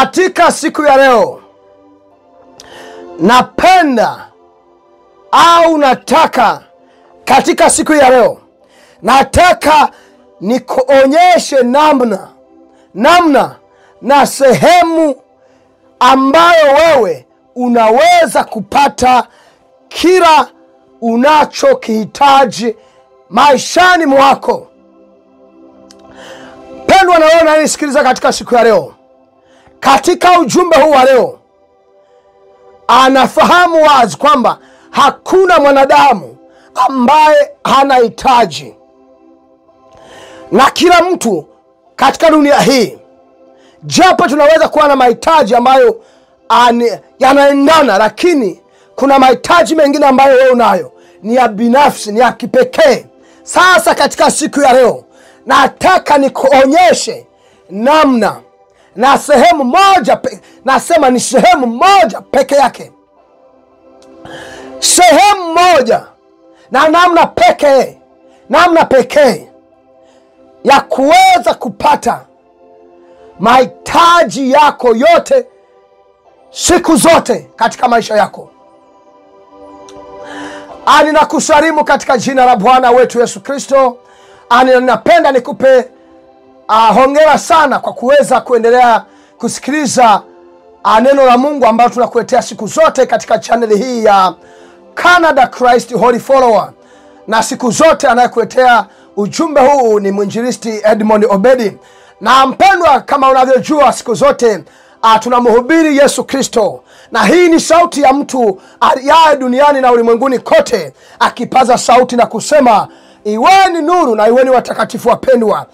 Katika siku ya leo napenda au nataka katika siku ya leo nataka nikuonyeshe namna na sehemu ambayo wewe unaweza kupata kila unachokihitaji maishani mwako. Pendwa na wewe unanisikiliza katika siku ya leo, katika ujumbe huu wa leo, anafahamu wazi kwamba hakuna mwanadamu ambaye hana hitaji, na kila mtu katika dunia hii, japo tunaweza kuwa na mahitaji ambayo yanaendana, lakini kuna mahitaji mengine ambayo wewe unayo ni ya binafsi, ni ya kipekee. Sasa katika siku ya leo nataka nikuonyeshe namna na sehemu moja, nasema ni sehemu moja peke yake, sehemu moja na namna pekee ya kuweza kupata mahitaji yako yote siku zote katika maisha yako. Ninakusalimu katika jina la Bwana wetu Yesu Kristo. Ninapenda nikupe hongera sana kwa kuweza kuendelea kusikiliza neno la Mungu ambalo tunakuletea siku zote katika channel hii ya Canada Christ Holy Follower. Na siku zote anayekuletea ujumbe huu ni mwinjilisti Edmond Obedi. Na mpendwa, kama unavyojua, siku zote tunamhubiri Yesu Kristo, na hii ni sauti ya mtu aliye duniani na ulimwenguni kote, akipaza sauti na kusema, iweni nuru na iweni watakatifu wapendwa.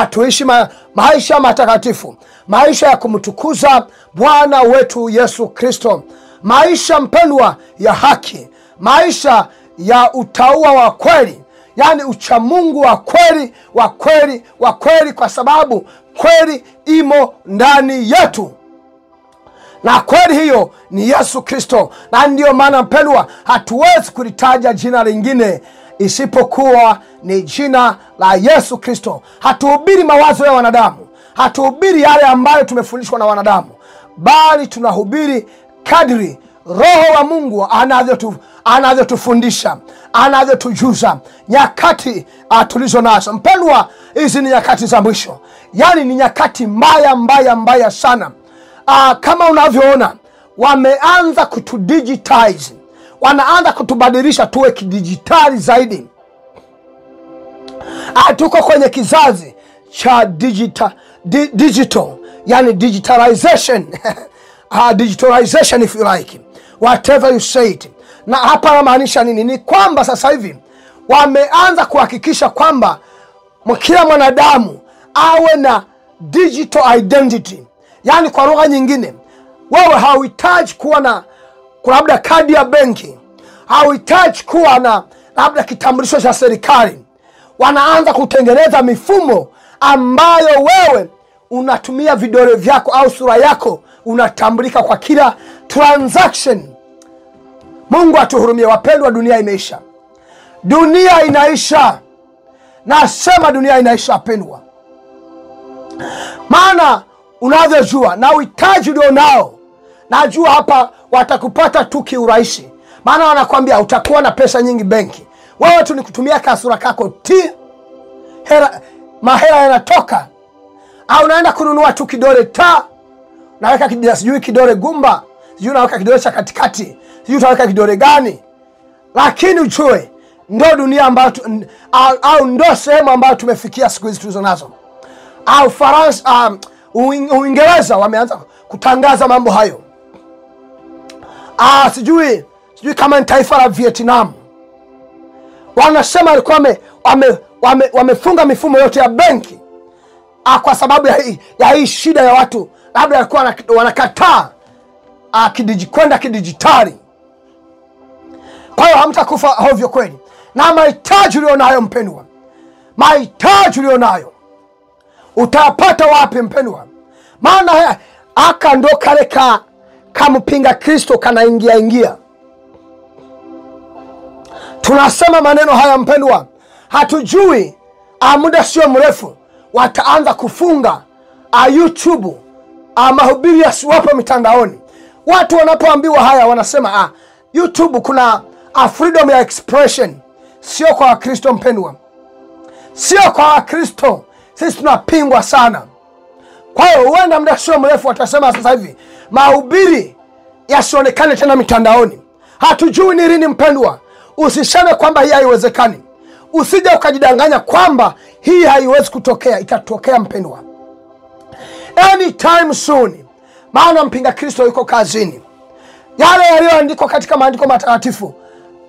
Tuishi maisha matakatifu, maisha ya kumtukuza Bwana wetu Yesu Kristo, maisha mpendwa ya haki, maisha ya utaua wa kweli, yani uchamungu wa kweli, kwa sababu kweli imo ndani yetu, na kweli hiyo ni Yesu Kristo. Na ndio maana mpendwa, hatuwezi kulitaja jina lingine isipokuwa ni jina la Yesu Kristo. Hatuhubiri mawazo ya wanadamu, hatuhubiri yale ambayo tumefundishwa na wanadamu, bali tunahubiri kadri Roho wa Mungu anavyotufundisha, anavyotujuza nyakati tulizo nazo. Mpendwa, hizi ni nyakati za mwisho, yani ni nyakati mbaya sana. Kama unavyoona, wameanza kutudigitize, wanaanza kutubadilisha tuwe kidijitali zaidi. Tuko kwenye kizazi cha digital, yani digitalization digitalization if you like, whatever you say it. Na hapa namaanisha nini? Ni kwamba sasa hivi wameanza kuhakikisha kwamba kila mwanadamu awe na digital identity. Yani kwa lugha nyingine, wewe hauhitaji kuwa na labda kadi ya benki, hauhitaji kuwa na labda kitambulisho cha serikali. Wanaanza kutengeneza mifumo ambayo wewe unatumia vidole vyako au sura yako, unatambulika kwa kila transaction. Mungu atuhurumie wapendwa, dunia imeisha. Dunia inaisha. Nasema dunia inaisha wapendwa. Maana unavyojua na uhitaji ulio nao, najua hapa watakupata tu kiurahisi. Maana wanakuambia utakuwa na pesa nyingi benki, wewe tu ni kutumia kasura kako mahera yanatoka. Au unaenda kununua tu kidole naweka sijui kidole gumba, sijui naweka kidole cha katikati, sijui utaweka kidole gani. Lakini ujue ndio dunia ambayo au ndio sehemu ambayo tumefikia siku hizi tulizo nazo. Au Uingereza wameanza kutangaza mambo hayo. Sijui kama ni taifa la Vietnam, wanasema walikuwa wamefunga mifumo yote ya benki kwa sababu ya hii shida ya watu labda walikuwa wanakataa kwenda kidijitali. Kwa hiyo hamtakufa hovyo kweli. Na mahitaji ulionayo mpendwa, mahitaji ulionayo utapata wapi mpendwa? Maana aka ndo kale kampinga Kristo kanaingia. Tunasema maneno haya mpendwa, hatujui muda sio mrefu wataanza kufunga YouTube mahubiri yasiwapo mitandaoni. Watu wanapoambiwa haya wanasema YouTube kuna freedom ya expression. Sio kwa Wakristo mpendwa, sio kwa Wakristo. Sisi tunapingwa sana. Kwa hiyo huenda muda sio mrefu watasema sasa hivi mahubiri yasionekane tena mitandaoni. Hatujui ni lini mpendwa. Usiseme kwamba hii haiwezekani. Usije ukajidanganya kwamba hii haiwezi kutokea. Itatokea mpendwa, anytime soon. Maana mpinga Kristo yuko kazini. Yale yaliyoandikwa katika maandiko matakatifu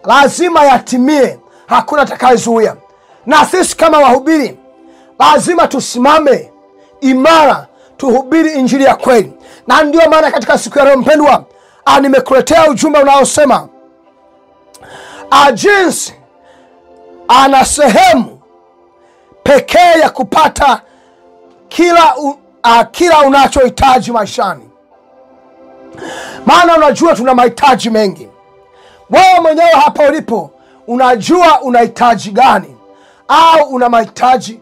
lazima yatimie. Hakuna atakayezuia. Na sisi kama wahubiri lazima tusimame imara, tuhubiri injili ya kweli. Na ndio maana katika siku ya leo mpendwa, nimekuletea ujumbe unaosema jinsi ana sehemu pekee ya kupata kila unachohitaji maishani. Maana unajua tuna mahitaji mengi. Wewe mwenyewe hapa ulipo unajua unahitaji gani au una mahitaji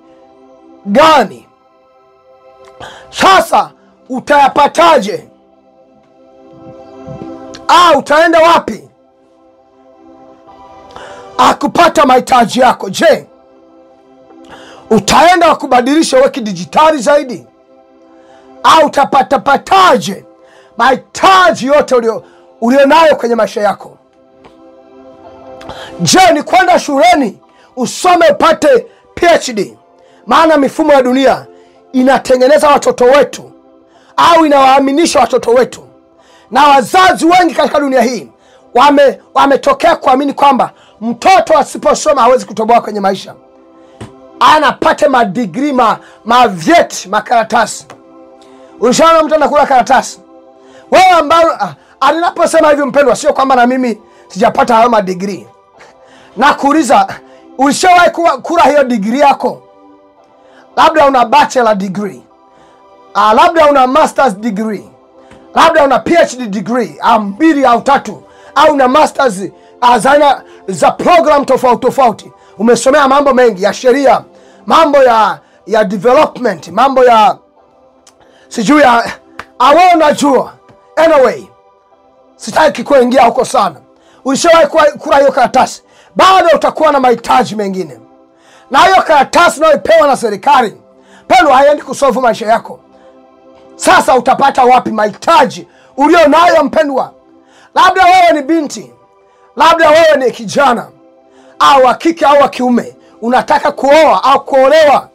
gani. Sasa utayapataje? Utaenda wapi kupata mahitaji yako? Je, utaenda wakubadilisha uwe kidijitali zaidi? Utapataje mahitaji yote ulionayo kwenye maisha yako? Je, ni kwenda shuleni usome upate PhD? Maana mifumo ya dunia inatengeneza watoto wetu au inawaaminisha watoto wetu. Na wazazi wengi katika dunia hii wametokea kuamini kwamba mtoto asiposoma hawezi kutoboa kwenye maisha. Anapate madigrii, mavyeti, makaratasi. Ulishaona mtu anakula karatasi? Wewe ambao alinaposema hivyo mpendwa, sio kwamba na mimi sijapata hayo madigrii. Na kuuliza, ulishawahi kula hiyo degree yako? Labda una bachelor degree, labda una masters degree, labda una PhD degree 2 au 3, au una masters za program tofauti. Umesomea mambo mengi ya sheria, mambo ya development, mambo ya sijui ya unajua. Anyway, sitaki kuingia huko sana. Ulishawahi kula hiyo karatasi? Bado utakuwa na mahitaji mengine. Na hiyo karatasi unayopewa na serikali pendo haiendi kusolve maisha yako. Sasa utapata wapi mahitaji ulio nayo mpendwa? Labda wewe ni binti, labda wewe ni kijana, au wa kike au wa kiume, unataka kuoa au kuolewa.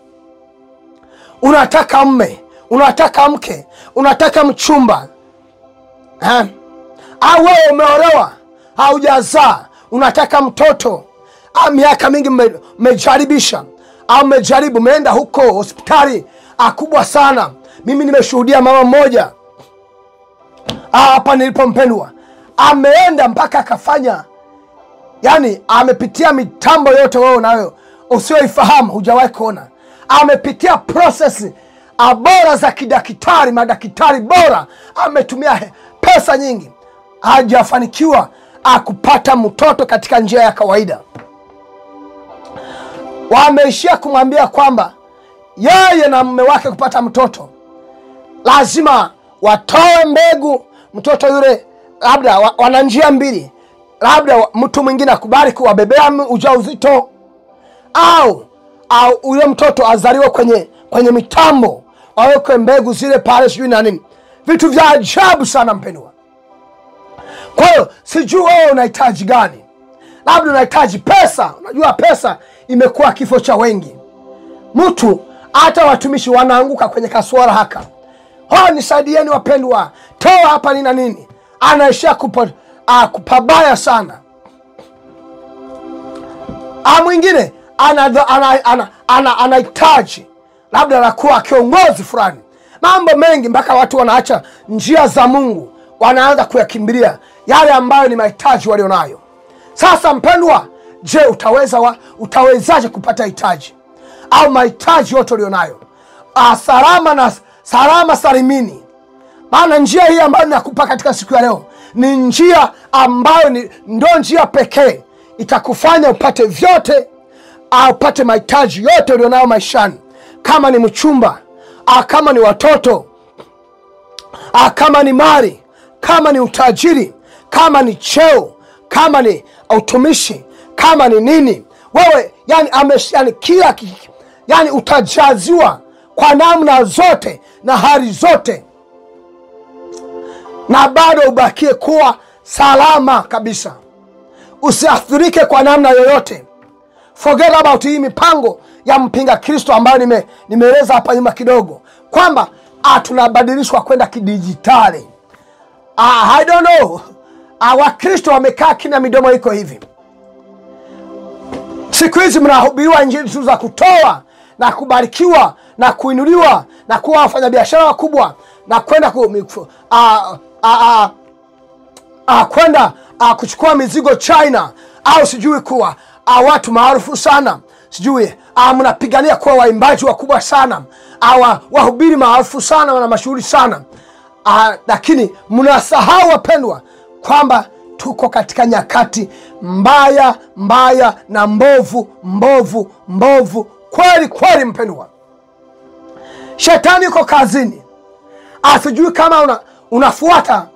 Unataka mme, unataka mke, unataka mchumba. Au wewe umeolewa, haujazaa, unataka mtoto. Miaka mingi mmejaribisha au mmejaribu, umeenda huko hospitali kubwa sana. Mimi nimeshuhudia mama mmoja hapa nilipo mpendwa, ameenda mpaka akafanya, yani amepitia mitambo yote wewe nayo usioifahamu, hujawahi kuona. Amepitia process bora za kidaktari, madaktari bora, ametumia pesa nyingi, hajafanikiwa kupata mtoto katika njia ya kawaida. Wameishia kumwambia kwamba yeye na mume wake kupata mtoto lazima watoe mbegu. Mtoto yule labda wana njia mbili, labda mtu mwingine akubali kuwabebea ujauzito, au ule mtoto azaliwe kwenye mitambo, waweke mbegu zile pale sijui na nini. Vitu vya ajabu sana mpendwa. Kwa hiyo sijui wewe unahitaji gani. Labda unahitaji pesa. Unajua pesa imekuwa kifo cha wengi. Mtu hata watumishi wanaanguka kwenye kaswara haka. Nisaidieni wapendwa, toa hapa nina nini. Anaishia kupabaya sana. Mwingine anahitaji labda la kuwa kiongozi fulani. Mambo mengi mpaka watu wanaacha njia za Mungu, wanaanza kuyakimbilia yale ambayo ni mahitaji walionayo. Sasa mpendwa, je, utawezaje kupata hitaji au mahitaji yote ulionayo salama salimini? Maana njia hii ambayo ninakupa katika siku ya leo ni njia ambayo ndio njia pekee itakufanya upate vyote, au upate mahitaji yote ulionayo maishani. Kama ni mchumba, kama ni watoto, kama ni mali, kama ni utajiri, kama ni cheo, kama ni utumishi, kama ni nini, wewe yani kila yani utajaziwa kwa namna zote na hali zote, na bado ubakie kuwa salama kabisa, usiathirike kwa namna yoyote. Forget about hii mipango ya mpinga Kristo ambayo nimeeleza hapa nyuma kidogo, kwamba tunabadilishwa kwenda kidijitali. I don't know, Wakristo wamekaa kina midomo iko hivi. Siku hizi mnahubiriwa injili tu za kutoa na kubarikiwa na kuinuliwa na kuwa wafanyabiashara wakubwa na kwenda kwenda kuchukua mizigo China, au sijui kuwa watu maarufu sana, sijui mnapigania kuwa waimbaji wakubwa sana, wahubiri maarufu sana, wana mashuhuri sana. Lakini mnasahau wapendwa, kwamba tuko katika nyakati mbaya na mbovu kweli mpendwa. Shetani yuko kazini. Asijui kama unafuata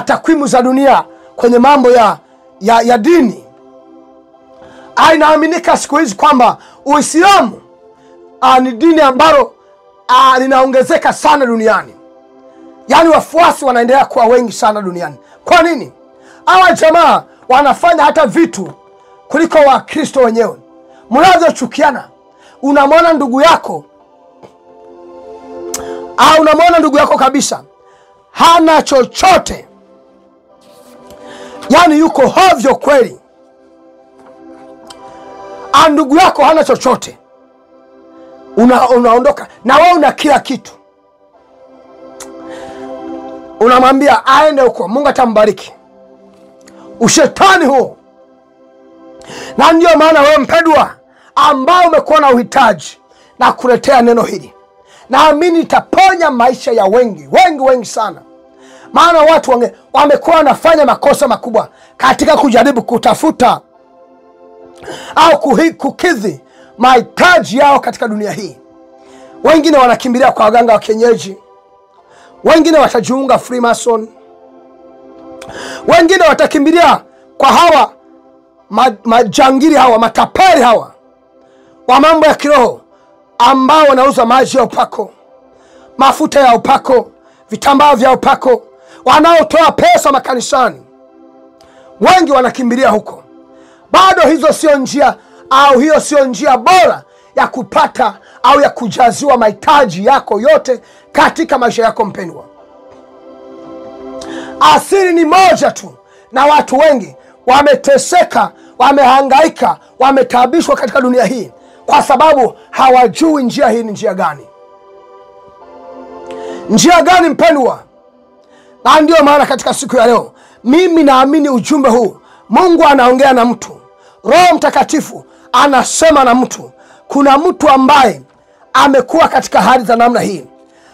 takwimu za dunia kwenye mambo ya dini. Inaaminika siku hizi kwamba Uislamu ni dini ambalo linaongezeka sana duniani. Yani wafuasi wanaendelea kuwa wengi sana duniani. Kwa nini? Hawa jamaa wanafanya hata vitu kuliko Wakristo wenyewe. Mnazochukiana. Unamwona ndugu yako, unamwona ndugu yako kabisa hana chochote, yani yuko hovyo kweli. Ndugu yako hana chochote, unaondoka na wewe una kila kitu, unamwambia aende huko, Mungu atambariki. Ushetani huo. Na ndio maana wewe mpendwa, ambao umekuwa na uhitaji na kuletea neno hili, naamini itaponya maisha ya wengi sana. Maana watu wamekuwa wanafanya makosa makubwa katika kujaribu kutafuta au kukidhi mahitaji yao katika dunia hii. Wengine wanakimbilia kwa waganga wa kienyeji, wengine watajiunga Freemason, wengine watakimbilia kwa hawa majangili hawa, matapeli hawa wa mambo ya kiroho, ambao wanauza maji ya upako, mafuta ya upako, vitambaa vya upako, wanaotoa pesa makanisani. Wengi wanakimbilia huko. Bado hizo sio njia, au hiyo sio njia bora ya kupata au ya kujaziwa mahitaji yako yote katika maisha yako mpendwa. Asili ni moja tu, na watu wengi wameteseka, wamehangaika, wametaabishwa katika dunia hii kwa sababu hawajui njia hii ni njia gani. Njia gani mpendwa? Na ndio maana katika siku ya leo mimi naamini ujumbe huu Mungu anaongea na mtu. Roho Mtakatifu anasema na mtu. Kuna mtu ambaye amekuwa katika hali za namna hii,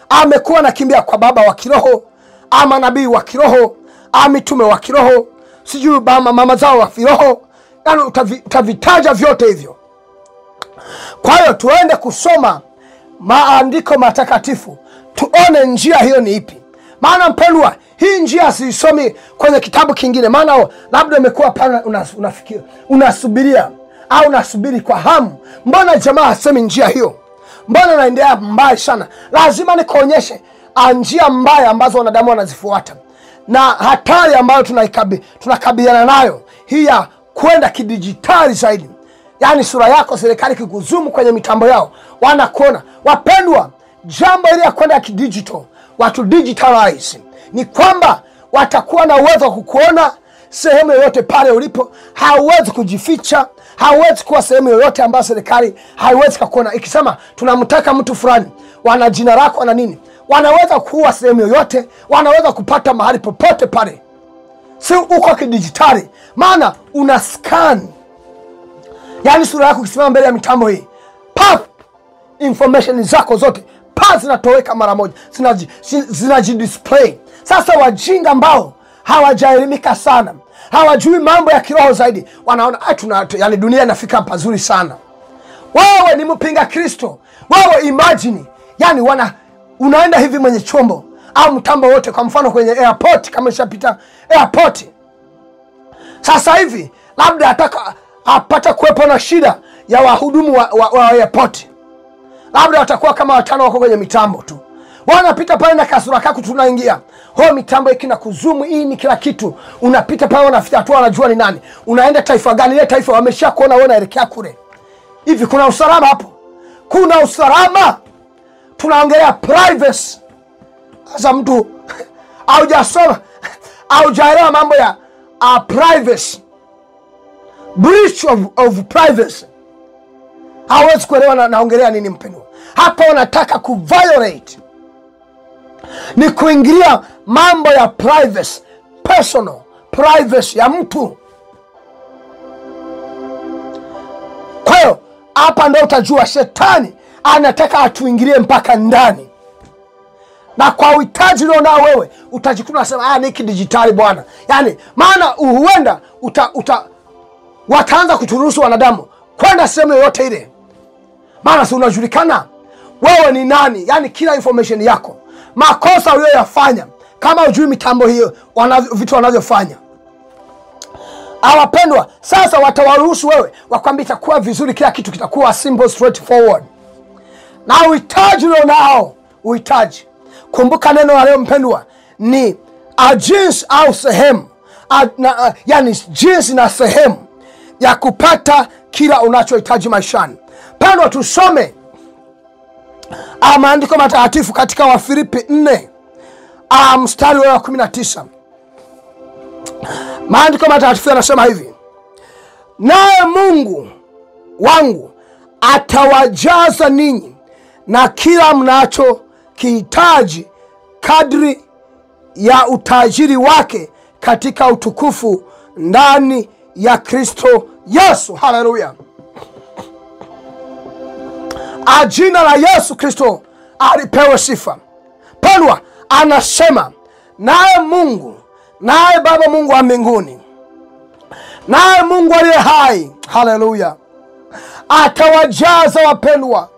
amekuwa nakimbia kwa baba wa kiroho, ama nabii wa kiroho, mitume wa kiroho, sijui mama zao wa kiroho, yani utavitaja vyote hivyo. Kwa hiyo tuende kusoma maandiko matakatifu, tuone njia hiyo ni ipi. Maana mpendwa, hii njia siisomi kwenye kitabu kingine. Maana labda imekuwa pale unafikiri, unasubiria au unasubiri kwa hamu, mbona jamaa asemi njia hiyo? Mbona naendelea mbaya sana? Lazima nikuonyeshe njia mbaya ambazo wanadamu wanazifuata, na hatari ambayo tunakabiliana nayo, hii ya kwenda kidijitali zaidi. Yani sura yako serikali kikuzumu kwenye mitambo yao, wanakuona. Wapendwa, jambo hili ya kwenda kidigital, watu digitalize, ni kwamba watakuwa na uwezo wa kukuona sehemu yoyote pale ulipo. Hauwezi kujificha, hauwezi kuwa sehemu yoyote ambayo serikali haiwezi kukuona. Ikisema tunamtaka mtu fulani, wana jina lako, wana nini, wanaweza kuwa sehemu yoyote, wanaweza kupata mahali popote pale. Si uko kidijitali, maana una scan. Yani sura yako kisimama mbele ya mitambo hii, pap, information zako zote zinatoweka mara moja, zinajidisplay. Sasa wajinga ambao hawajaelimika sana, hawajui mambo ya kiroho zaidi, wanaona yani dunia inafika pazuri sana. Wewe ni mpinga Kristo, wewe imagine, yani unaenda hivi mwenye chombo, au mtambo wote, kwa mfano kwenye airport, kama ishapita airport. Sasa hivi labda apata kuwepo na shida ya wahudumu wa airport, labda watakuwa kama 5 wako kwenye mitambo tu, wanapita pale na kasura kako, tunaingia mitambo ikina kuzumu, hii ni kila kitu, unapita pale wanafika tu, wanajua ni nani, unaenda taifa gani, ile taifa wamesha kuona wewe unaelekea kule. Hivi kuna usalama hapo? Kuna usalama? Tunaongelea privacy. Sasa mtu haujasoma, haujaelewa mambo ya privacy, breach of privacy, hawezi kuelewa naongelea nini mpendwa. Hapa wanataka kuviolate, ni kuingilia mambo ya privacy, personal privacy ya mtu. Kwa hiyo hapa ndio utajua shetani anataka atuingilie mpaka ndani, na kwa uhitaji leo nao wewe utajikuta unasema niki digitali bwana. Yani maana huenda wataanza kuturuhusu wanadamu kwenda sehemu yoyote ile, maana si unajulikana wewe ni nani. Yani kila information yako, makosa uliyoyafanya, kama hujui mitambo hiyo vitu wanavyofanya. Awapendwa, sasa watawaruhusu wewe, wakwambia itakuwa vizuri, kila kitu kitakuwa simple, straightforward. Na uhitaji leo nao, uhitaji, kumbuka neno la leo mpendwa, ni jinsi au sehemu, yani jinsi na sehemu ya kupata kila unachohitaji maishani. Pendwa, tusome maandiko matakatifu katika Wafilipi 4 mstari wa 19. Maandiko matakatifu yanasema hivi: naye Mungu wangu atawajaza ninyi na kila mnacho kihitaji kadri ya utajiri wake katika utukufu ndani ya Kristo Yesu. Haleluya! Jina la Yesu Kristo alipewe sifa. Pendwa, anasema naye Mungu, naye Baba Mungu wa mbinguni, naye Mungu aliye hai, haleluya, atawajaza wapendwa,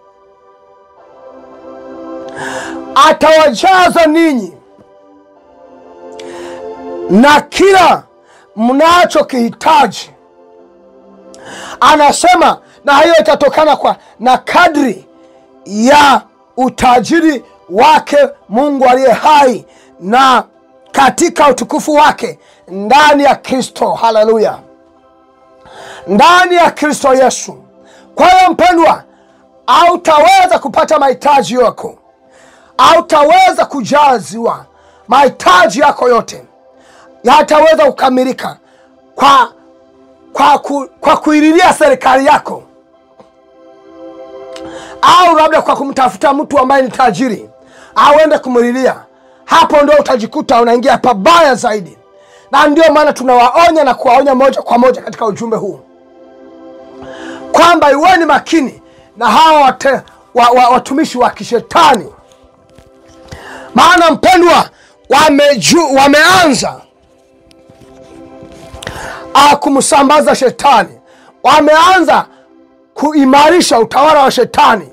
atawajaza ninyi na kila mnacho kihitaji. Anasema na hiyo itatokana na kadri ya utajiri wake Mungu aliye hai na katika utukufu wake ndani ya Kristo. Haleluya, ndani ya Kristo Yesu. Kwa hiyo mpendwa, hautaweza kupata mahitaji yako, hautaweza kujaziwa mahitaji yako yote, yataweza kukamilika kwa kuililia serikali yako, au labda kwa kumtafuta mtu ambaye ni tajiri auende kumlilia. Hapo ndio utajikuta unaingia pabaya zaidi. Na ndio maana tunawaonya na kuwaonya moja kwa moja katika ujumbe huu kwamba iweni makini na hawa watumishi wa kishetani. Maana mpendwa, wameanza kumsambaza shetani, wameanza kuimarisha utawala wa shetani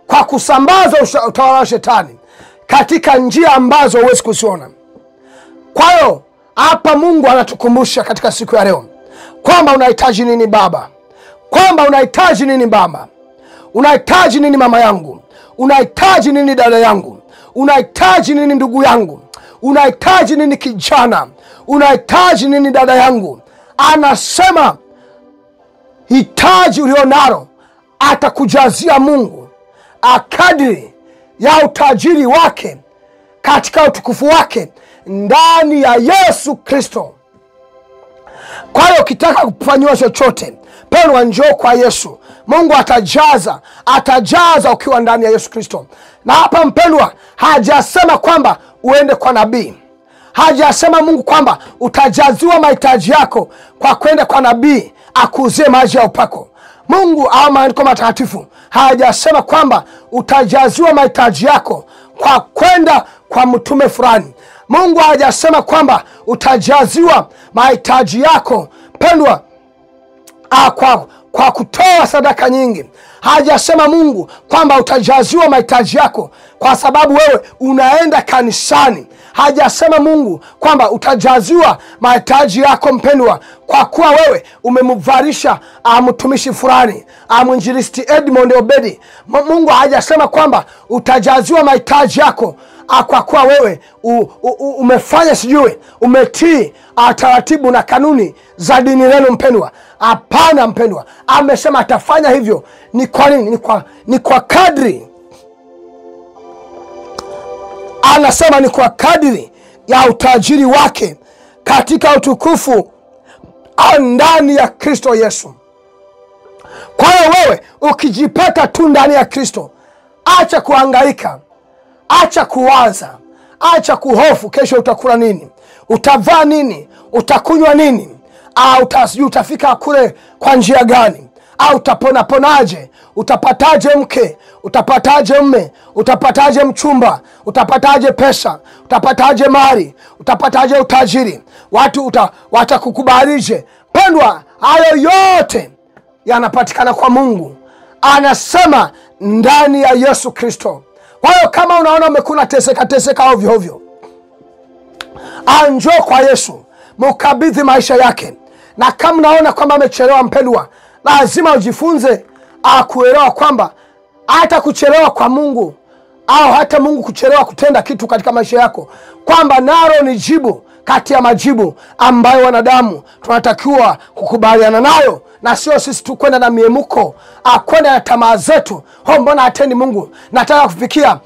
kwa kusambaza utawala wa shetani katika njia ambazo huwezi kuziona. Kwa hiyo hapa Mungu anatukumbusha katika siku ya leo kwamba unahitaji nini baba, kwamba unahitaji nini baba, unahitaji nini mama yangu, unahitaji nini dada yangu, unahitaji nini ndugu yangu, unahitaji nini kijana, unahitaji nini dada yangu. Anasema hitaji ulionalo atakujazia Mungu akadiri ya utajiri wake katika utukufu wake ndani ya Yesu Kristo. Kwa hiyo ukitaka kufanyiwa chochote, pendwa, njoo kwa Yesu. Mungu atajaza ukiwa ndani ya Yesu Kristo. Na hapa mpendwa, hajasema kwamba uende kwa nabii, hajasema Mungu kwamba utajaziwa mahitaji yako kwa kwenda kwa nabii akuzie maji ya upako. Mungu au maandiko matakatifu hajasema kwamba utajaziwa mahitaji yako kwa kwenda kwa mtume fulani. Mungu hajasema kwamba utajaziwa mahitaji yako pendwa kwa kutoa sadaka nyingi. Hajasema Mungu kwamba utajaziwa mahitaji yako kwa sababu wewe unaenda kanisani. Hajasema Mungu kwamba utajaziwa mahitaji yako mpendwa kwa kuwa wewe umemvarisha mtumishi fulani, mwinjilisti Edmond Obedi. Mungu hajasema kwamba utajaziwa mahitaji yako kwa kuwa wewe umefanya sijui umetii taratibu na kanuni za dini lenu mpendwa. Hapana mpendwa, amesema atafanya hivyo. Ni kwa nini? Ni kwa kadri, anasema ni kwa kadri ya utajiri wake katika utukufu ndani ya Kristo Yesu. Kwa hiyo wewe ukijipata tu ndani ya Kristo, acha kuhangaika, acha kuwaza, acha kuhofu kesho utakula nini, utavaa nini, utakunywa nini, au utafika kule kwa njia gani, au utaponaje, utapataje mke, utapataje mme, utapataje mchumba, utapataje pesa, utapataje mali, utapataje utajiri, watu watakukubalije. Pendwa, hayo yote yanapatikana kwa Mungu, anasema ndani ya Yesu Kristo. Kwa hiyo kama unaona umekuna teseka ovyo ovyo, njoo kwa Yesu, mkabidhi maisha yake. Na kama unaona kwamba amechelewa mpendwa, lazima ujifunze kuelewa kwamba hata kuchelewa kwa Mungu au hata Mungu kuchelewa kutenda kitu katika maisha yako, kwamba nalo ni jibu kati ya majibu ambayo wanadamu tunatakiwa kukubaliana nayo, na sio sisi tu kwenda na miemuko, kwenda na tamaa zetu. Mbona hatendi Mungu? Nataka kufikia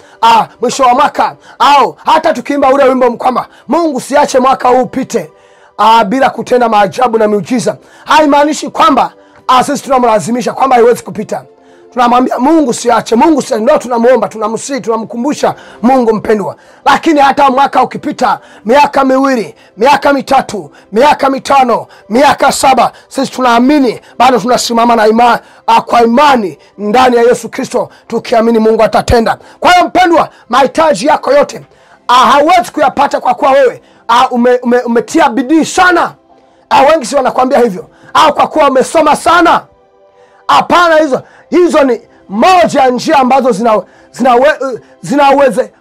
mwisho wa mwaka, au hata tukiimba ule wimbo kwamba Mungu siache mwaka huu upite bila kutenda maajabu na miujiza. Haimaanishi kwamba sisi tunamlazimisha kwamba haiwezi kupita. Tunamwambia Mungu siache, Mungu siache, ndio tunamuomba, tunamsihi, tunamkumbusha Mungu mpendwa. Lakini hata mwaka ukipita, miaka miwili, miaka mitatu, miaka mitano, miaka 7, sisi tunaamini bado tunasimama na kwa imani ndani ya Yesu Kristo, tukiamini Mungu atatenda. Kwa hiyo mpendwa, mahitaji yako yote hauwezi kuyapata kwa kuwa wewe umetia bidii sana. Wengi si wanakuambia hivyo, au kwa kuwa umesoma sana. Hapana, hizo ni moja ya njia ambazo zina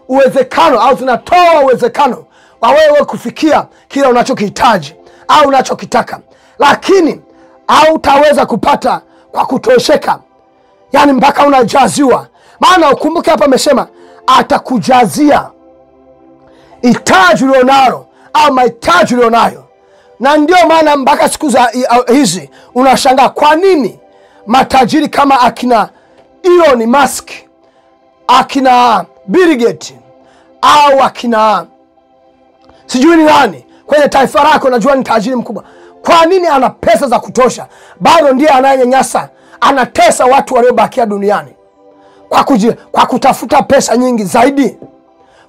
uwezekano au zinatoa uwezekano wa wewe kufikia kile unachokihitaji au unachokitaka, lakini hautaweza kupata kwa kutosheka, yani mpaka unajaziwa. Maana ukumbuke hapa amesema atakujazia hitaji ulionalo au mahitaji ulionayo. Na ndio maana mpaka siku za hizi unashangaa kwa nini matajiri kama akina Elon Musk, akina Bill Gates, au akina sijui ni nani kwenye taifa lako najua ni tajiri mkubwa, kwa nini ana pesa za kutosha bado ndiye anayenyanyasa, anatesa watu waliobakia duniani kwa kutafuta pesa nyingi zaidi?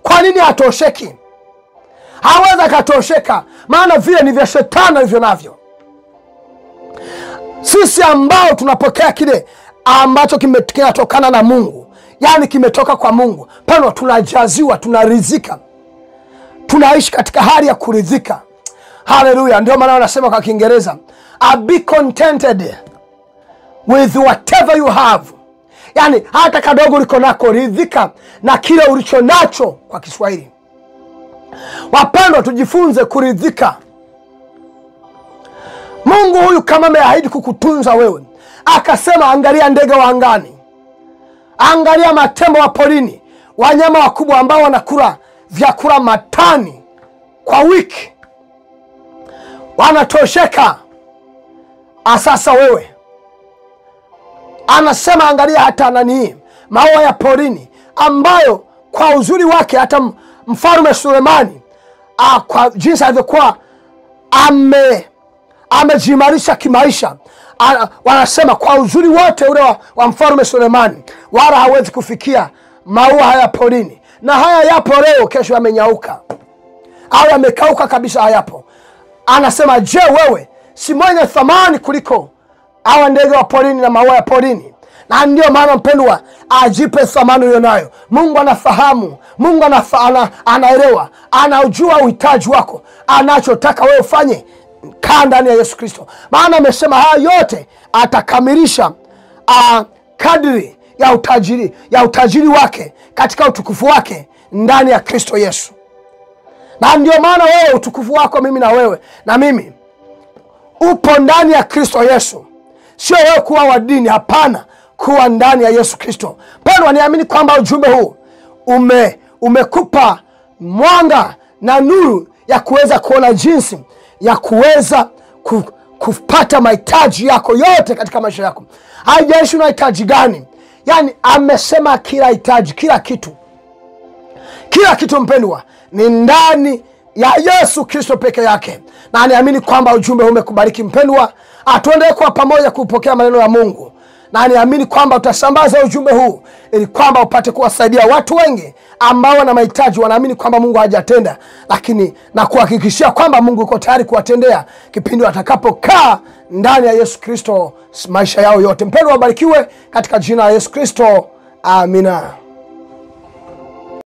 Kwa nini hatosheki? Hawezi katosheka, maana vile ni vya shetani hivyo navyo. Sisi ambao tunapokea kile ambacho kinatokana na Mungu, yani kimetoka kwa Mungu, pano tunajaziwa, tunaridhika, tunaishi katika hali ya kuridhika. Haleluya! Ndio maana wanasema kwa Kiingereza, be contented with whatever you have. Yani hata kadogo uliko nako, ridhika na kile ulicho nacho kwa Kiswahili. Wapendwa, tujifunze kuridhika. Mungu huyu kama ameahidi kukutunza wewe, akasema angalia ndege wa angani, angalia matembo wa porini, wanyama wakubwa ambao wanakula vyakula matani kwa wiki, wanatosheka. Sasa wewe anasema angalia hata maua ya porini ambayo kwa uzuri wake hata Mfalme Sulemani kwa jinsi alivyokuwa amejimarisha kimaisha, wanasema kwa uzuri wote ule wa Mfalme Sulemani wala hawezi kufikia maua haya porini. Na haya yapo leo, kesho yamenyauka au yamekauka kabisa, hayapo. Anasema je, wewe si mwenye thamani kuliko hawa ndege wa porini na maua ya porini? Na ndio maana mpendwa, ajipe thamani ulionayo. Mungu anafahamu, Mungu anaelewa, anaujua uhitaji wako, anachotaka wewe ufanye kaa ndani ya Yesu Kristo, maana amesema haya yote atakamilisha kadri ya utajiri wake katika utukufu wake ndani ya Kristo Yesu. Na ndio maana wewe, utukufu wako, mimi na wewe na mimi, upo ndani ya Kristo Yesu. Sio wewe kuwa wa dini, hapana, kuwa ndani ya Yesu Kristo. Mpendwa, niamini kwamba ujumbe huu umekupa mwanga na nuru ya kuweza kuona jinsi ya kuweza kupata mahitaji yako yote katika maisha yako. Haijalishi unahitaji gani. Yani amesema kila hitaji, kila kitu mpendwa, ni ndani ya Yesu Kristo peke yake. Na niamini kwamba ujumbe huu umekubariki mpendwa. Tuendelee kwa pamoja kupokea maneno ya Mungu. Na niamini kwamba utasambaza ujumbe huu ili kwamba upate kuwasaidia watu wengi ambao wana mahitaji, wanaamini kwamba Mungu hajatenda, lakini na kuhakikishia kwamba Mungu yuko tayari kuwatendea kipindi watakapokaa ndani ya Yesu Kristo maisha yao yote. Mpendwa, wabarikiwe katika jina la Yesu Kristo. Amina.